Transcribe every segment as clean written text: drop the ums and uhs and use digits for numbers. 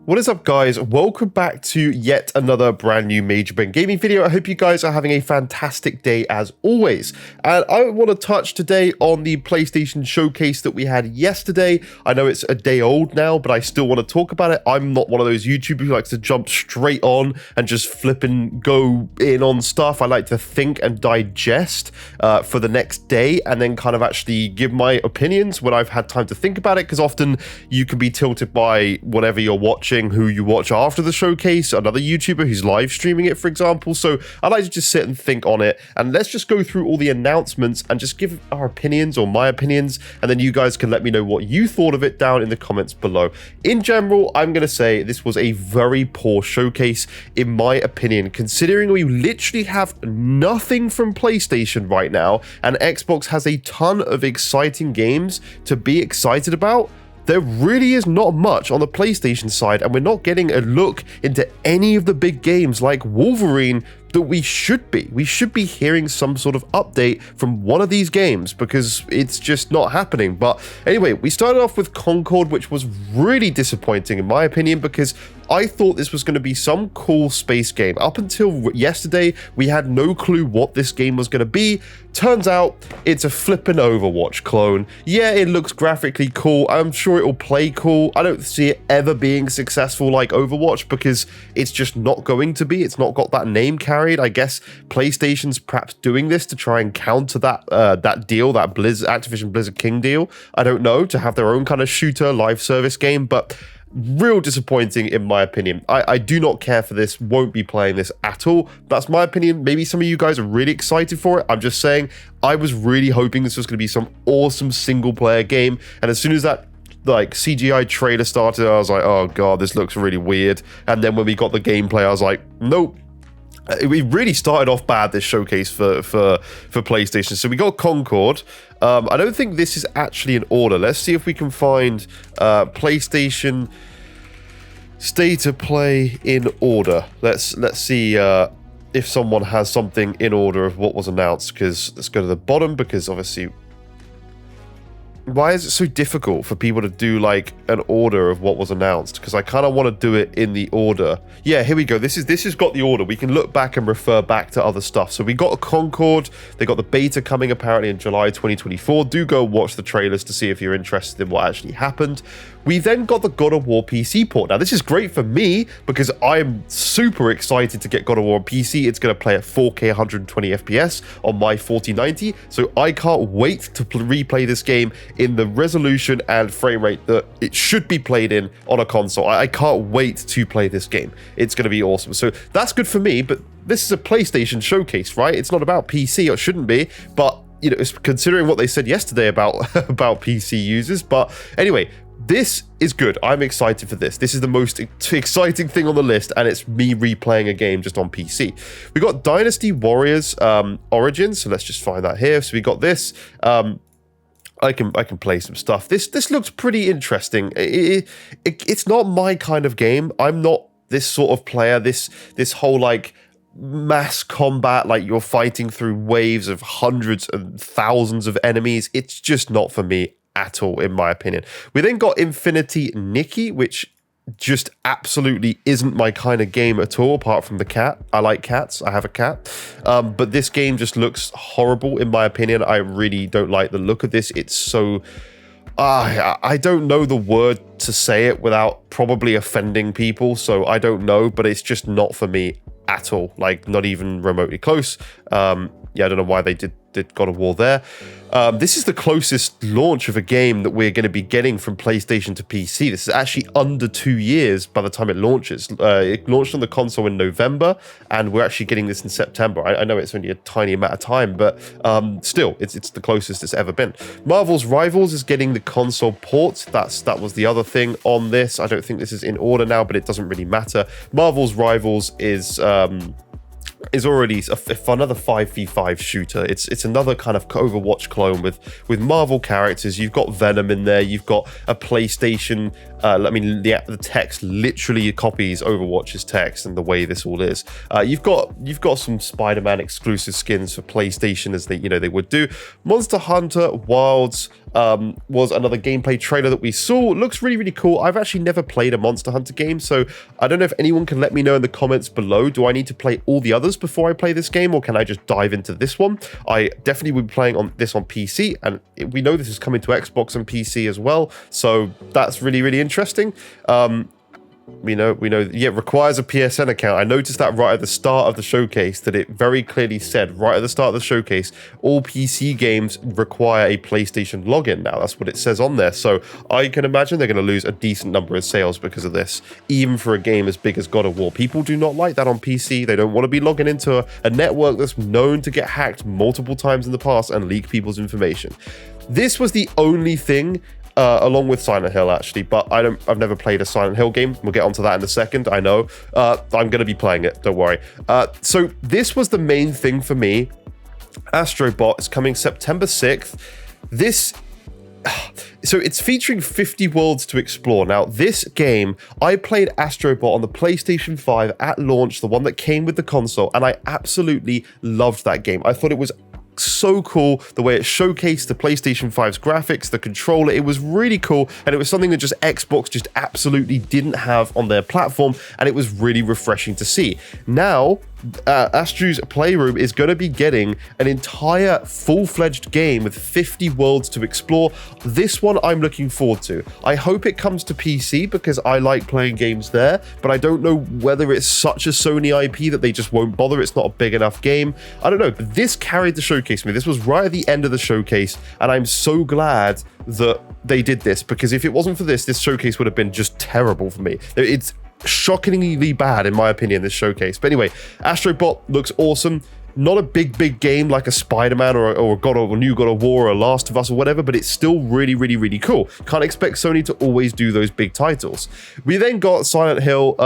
What is up, guys? Welcome back to yet another brand new Major Brain Gaming video. I hope you guys are having a fantastic day as always. And I want to touch today on the PlayStation showcase that we had yesterday. I know it's a day old now, but I still want to talk about it. I'm not one of those YouTubers who likes to jump straight on and just flip and go in on stuff. I like to think and digest for the next day and then kind of actually give my opinions when I've had time to think about it, because often you can be tilted by whatever you're watching, who you watch after the showcase, another YouTuber who's live streaming it, for example. So I like to just sit and think on it, and let's just go through all the announcements and just give our opinions, or my opinions, and then you guys can let me know what you thought of it down in the comments below. In general, I'm going to say this was a very poor showcase, in my opinion, considering we literally have nothing from PlayStation right now, and Xbox has a ton of exciting games to be excited about. There really is not much on the PlayStation side, and we're not getting a look into any of the big games like Wolverine that we should be. We should be hearing some sort of update from one of these games, because it's just not happening. But anyway, we started off with Concord, which was really disappointing in my opinion, because I thought this was going to be some cool space game. Up until yesterday, we had no clue what this game was going to be. Turns out it's a flippin' Overwatch clone. Yeah, it looks graphically cool. I'm sure it will play cool. I don't see it ever being successful like Overwatch, because it's just not going to be. It's not got that name carried. I guess PlayStation's perhaps doing this to try and counter that that deal, that Activision Blizzard King deal. I don't know, to have their own kind of shooter live service game, but real disappointing in my opinion. I do not care for this, won't be playing this at all. That's my opinion. Maybe some of you guys are really excited for it. I'm just saying, I was really hoping this was going to be some awesome single player game, and as soon as that like CGI trailer started, I was like, oh god, this looks really weird. And then when we got the gameplay, I was like, nope. We really started off bad, this showcase for PlayStation. So we got Concord. I don't think this is actually in order. Let's see if we can find PlayStation State of Play in order. Let's see if someone has something in order of what was announced. Because let's go to the bottom, because obviously, why is it so difficult for people to do like an order of what was announced? Because I kind of want to do it in the order. Yeah, here we go. This has got the order. We can look back and refer back to other stuff. So we got a Concord. They got the beta coming apparently in July 2024. Do go watch the trailers to see if you're interested in what actually happened. We then got the God of War PC port. Now, this is great for me because I'm super excited to get God of War on PC. It's going to play at 4K 120 FPS on my 4090. So I can't wait to replay this game in the resolution and frame rate that it should be played in on a console. I can't wait to play this game. It's going to be awesome. So that's good for me, but this is a PlayStation showcase, right? It's not about PC, or it shouldn't be, but you know, it's considering what they said yesterday about PC users. But anyway, this is good. I'm excited for this. This is the most exciting thing on the list, and it's me replaying a game just on PC. We got Dynasty Warriors Origins, so let's just find that here. So we got this. I can play some stuff. This looks pretty interesting. It's not my kind of game. I'm not this sort of player. This whole like mass combat, like you're fighting through waves of hundreds and thousands of enemies. It's just not for me at all, in my opinion. We then got Infinity Nikki, which just absolutely isn't my kind of game at all, apart from the cat. I like cats. I have a cat. But this game just looks horrible, in my opinion. I really don't like the look of this. It's so... I don't know the word to say it without probably offending people, so I don't know, but it's just not for me at all. Like, not even remotely close. Yeah, I don't know why they did God of War there. This is the closest launch of a game that we're going to be getting from PlayStation to PC. This is actually under 2 years by the time it launches. It launched on the console in November, and we're actually getting this in September. I know it's only a tiny amount of time, but still, it's the closest it's ever been. Marvel's Rivals is getting the console port. That was the other thing on this. I don't think this is in order now, but it doesn't really matter. Marvel's Rivals is... is already another 5v5 shooter. It's another kind of Overwatch clone with Marvel characters. You've got Venom in there. You've got a PlayStation. I mean, the text literally copies Overwatch's text and the way this all is. You've got some Spider-Man exclusive skins for PlayStation, as they would do. Monster Hunter Wilds was another gameplay trailer that we saw. It looks really, really cool. I've actually never played a Monster Hunter game, so I don't know if anyone can let me know in the comments below. Do I need to play all the others before I play this game, or can I just dive into this one? I definitely will be playing this on PC, and we know this is coming to Xbox and PC as well, so that's really, really interesting. We know, yeah, it requires a PSN account. I noticed that right at the start of the showcase, that it very clearly said right at the start of the showcase, all PC games require a PlayStation login now. That's what it says on there. So I can imagine they're going to lose a decent number of sales because of this, even for a game as big as God of War. People do not like that on PC. They don't want to be logging into a network that's known to get hacked multiple times in the past and leak people's information. This was the only thing, along with Silent Hill, actually, but I've never played a Silent Hill game. We'll get onto that in a second. I know. I'm going to be playing it. Don't worry. So this was the main thing for me. Astrobot is coming September 6th. So it's featuring 50 worlds to explore. Now, this game, I played Astrobot on the PlayStation 5 at launch, the one that came with the console, and I absolutely loved that game. I thought it was so cool, the way it showcased the PlayStation 5's graphics, the controller. It was really cool, and it was something that just Xbox just absolutely didn't have on their platform, and it was really refreshing to see. Now, Astro's Playroom is going to be getting an entire full-fledged game with 50 worlds to explore. This one I'm looking forward to. I hope it comes to PC because I like playing games there, but I don't know whether it's such a Sony IP that they just won't bother. It's not a big enough game. I don't know, but this carried the showcase for me. This was right at the end of the showcase, and I'm so glad that they did this, because if it wasn't for this showcase would have been just terrible for me. It's shockingly bad, in my opinion, this showcase. But anyway, Astrobot looks awesome. Not a big game like a Spider-Man or a new God of War or a Last of Us or whatever, but it's still really, really, really cool. Can't expect Sony to always do those big titles. We then got Silent Hill,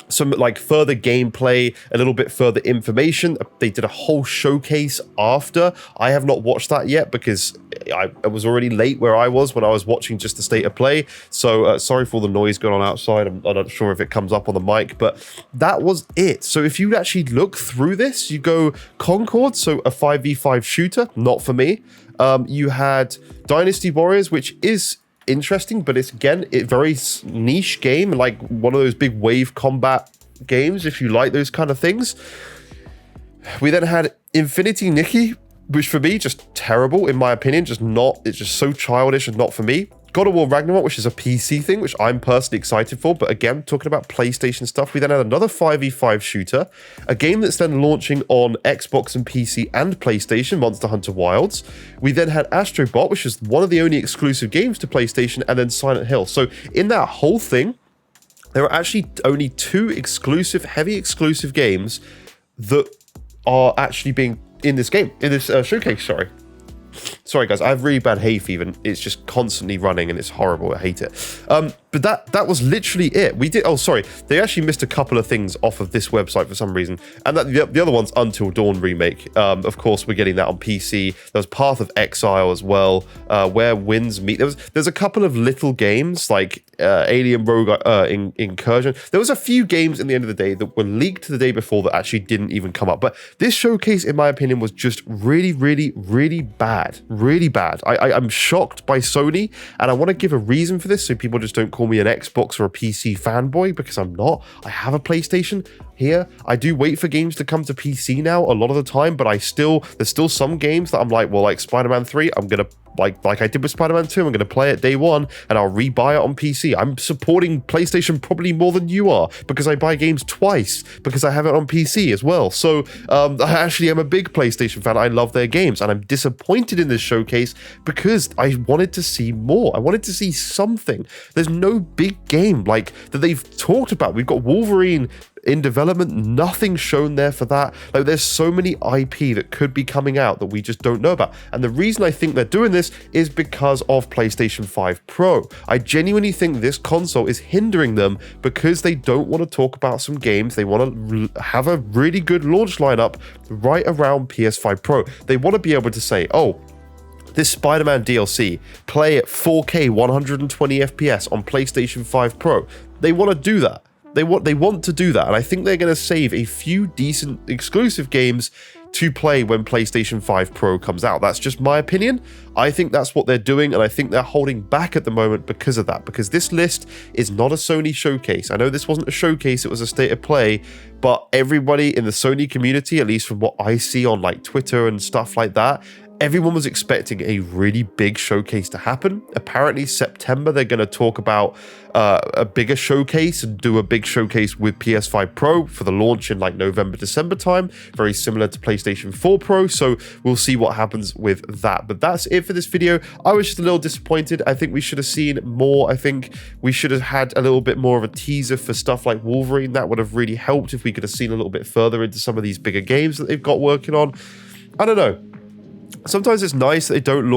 some like further gameplay, a little bit further information. They did a whole showcase after. I have not watched that yet because I was already late where I was when I was watching just the state of play. So sorry for all the noise going on outside. I'm not sure if it comes up on the mic, but that was it. So if you actually look through this, you go Concord, so a 5v5 shooter, not for me. You had Dynasty Warriors, which is interesting, but it's again a very niche game, like one of those big wave combat games if you like those kind of things. We then had Infinity Nikki, which for me just terrible in my opinion. It's just so childish and not for me. God of War Ragnarok, which is a PC thing, which I'm personally excited for, but again, talking about PlayStation stuff. We then had another 5v5 shooter, a game that's then launching on Xbox and PC and PlayStation, Monster Hunter Wilds. We then had Astrobot, which is one of the only exclusive games to PlayStation, and then Silent Hill. So in that whole thing, there are actually only two heavy exclusive games that are actually being in this showcase, Sorry guys, I have really bad hay fever. It's just constantly running and it's horrible. I hate it. But that was literally it. They actually missed a couple of things off of this website for some reason. And the other one's Until Dawn remake. Of course, we're getting that on PC. There was Path of Exile as well, Where Winds Meet. There's a couple of little games like Alien Rogue Incursion. There was a few games in the end of the day that were leaked the day before that actually didn't even come up. But this showcase, in my opinion, was just really, really, really bad. Really bad. I'm shocked by Sony, and I want to give a reason for this so people just don't call me an Xbox or a PC fanboy, because I'm not. I have a PlayStation here. I do wait for games to come to PC now a lot of the time, but there's still some games that I'm like, well, like Spider-Man 3, I'm gonna like I did with Spider-Man 2, I'm going to play it day one and I'll rebuy it on PC. I'm supporting PlayStation probably more than you are because I buy games twice because I have it on PC as well. So I actually am a big PlayStation fan. I love their games, and I'm disappointed in this showcase because I wanted to see more. I wanted to see something. There's no big game like that they've talked about. We've got Wolverine in development, nothing shown there for that. Like, there's so many IP that could be coming out that we just don't know about. And the reason I think they're doing this is because of PlayStation 5 Pro. I genuinely think this console is hindering them because they don't want to talk about some games. They want to have a really good launch lineup right around PS5 Pro. They want to be able to say, oh, this Spider-Man DLC, play at 4K 120 FPS on PlayStation 5 Pro. They want to do that. They want to do that, and I think they're going to save a few decent exclusive games to play when PlayStation 5 Pro comes out. That's just my opinion. I think that's what they're doing, and I think they're holding back at the moment because of that, because this list is not a Sony showcase. I know this wasn't a showcase, it was a state of play, but everybody in the Sony community, at least from what I see on like Twitter and stuff like that, everyone was expecting a really big showcase to happen. Apparently September, they're going to talk about a bigger showcase and do a big showcase with PS5 Pro for the launch in like November, December time, very similar to PlayStation 4 Pro. So we'll see what happens with that. But that's it for this video. I was just a little disappointed. I think we should have seen more. I think we should have had a little bit more of a teaser for stuff like Wolverine. That would have really helped if we could have seen a little bit further into some of these bigger games that they've got working on. I don't know. Sometimes it's nice that they don't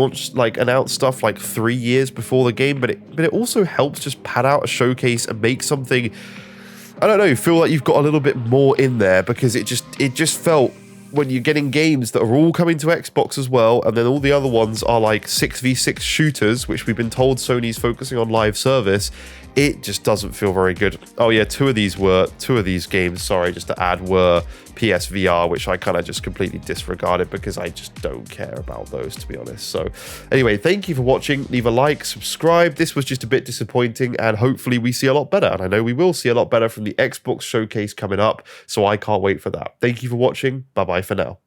announce stuff like 3 years before the game, but it also helps just pad out a showcase and make something, I don't know, feel like you've got a little bit more in there, because it just felt, when you're getting games that are all coming to Xbox as well, and then all the other ones are like 6v6 shooters, which we've been told Sony's focusing on live service, it just doesn't feel very good. Oh yeah, two of these games, sorry, just to add, were PSVR, which I kind of just completely disregarded because I just don't care about those, to be honest. So anyway, thank you for watching. Leave a like, subscribe. This was just a bit disappointing, and hopefully we see a lot better. And I know we will see a lot better from the Xbox showcase coming up, so I can't wait for that. Thank you for watching. Bye bye for now.